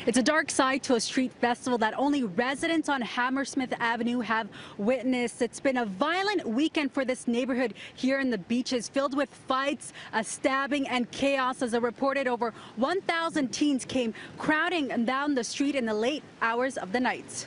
It's a dark side to a street festival that only residents on Hammersmith Avenue have witnessed. It's been a violent weekend for this neighborhood here in the Beaches, filled with fights, stabbing and chaos. As I reported, over 1,000 teens came crowding down the street in the late hours of the night.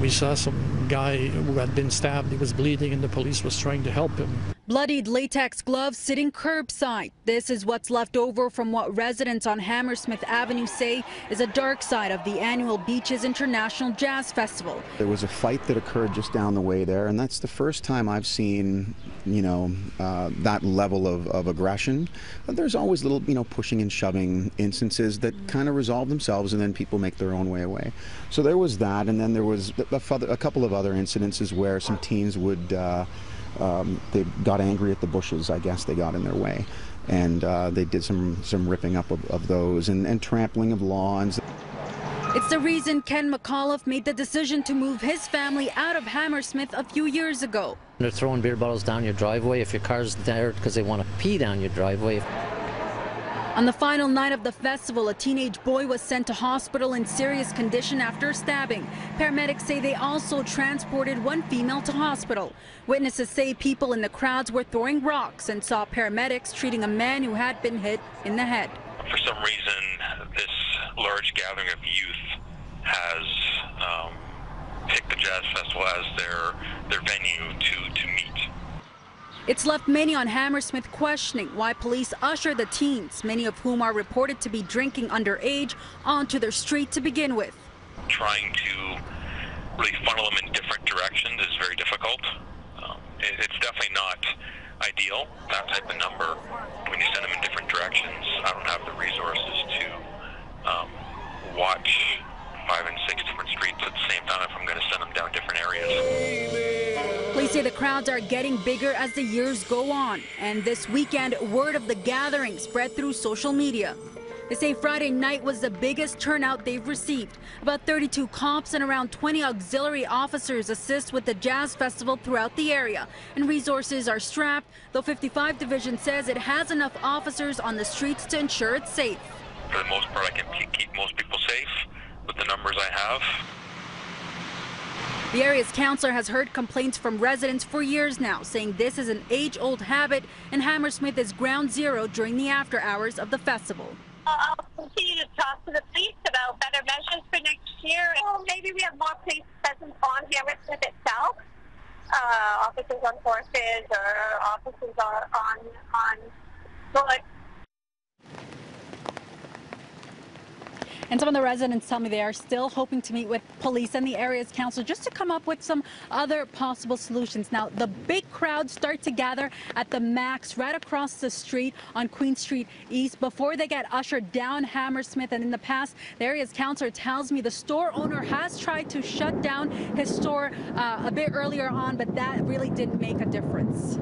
We saw some guy who had been stabbed. He was bleeding and the police was trying to help him. Bloodied latex gloves sitting curbside. This is what's left over from what residents on Hammersmith Avenue say is a dark side of the annual Beaches International Jazz Festival. There was a fight that occurred just down the way there, and that's the first time I've seen, that level of aggression. There's always little, pushing and shoving instances that kind of resolve themselves, and then people make their own way away. So there was that, and then there was a couple of other incidences where some teens would, they got angry at the bushes, I guess they got in their way. And they did some ripping up of those and trampling of lawns. It's the reason Ken McAuliffe made the decision to move his family out of Hammersmith a few years ago. They're throwing beer bottles down your driveway if your car's there because they want to pee down your driveway. On the final night of the festival, a teenage boy was sent to hospital in serious condition after stabbing. Paramedics say they also transported one female to hospital. Witnesses say people in the crowds were throwing rocks and saw paramedics treating a man who had been hit in the head. For some reason, this large gathering of youth has picked the Jazz Festival as their venue to meet. It's left many on Hammersmith questioning why police usher the teens, many of whom are reported to be drinking underage, onto their street to begin with. Trying to really funnel them in different directions is very difficult. It's definitely not ideal, that type of number. When you send them in different directions, I don't have the resources to watch 5 and 6 different streets at the same time if I'm going to send them down different areas. Police say the crowds are getting bigger as the years go on, and this weekend, word of the gathering spread through social media. They say Friday night was the biggest turnout they've received. About 32 cops and around 20 auxiliary officers assist with the Jazz Festival throughout the area, and resources are strapped, though 55 Division says it has enough officers on the streets to ensure it's safe. For the most part, I can keep most people safe with the numbers I have. The area's councillor has heard complaints from residents for years now, saying this is an age-old habit and Hammersmith is ground zero during the after hours of the festival. I'll continue to talk to the police about better measures for next year. Well, maybe we have more police presence on Hammersmith itself, officers on horses or officers on foot. And some of the residents tell me they are still hoping to meet with police and the area's council just to come up with some other possible solutions. Now, the big crowds start to gather at the Max right across the street on Queen Street East before they get ushered down Hammersmith. And in the past, the area's councillor tells me the store owner has tried to shut down his store a bit earlier on, but that really didn't make a difference.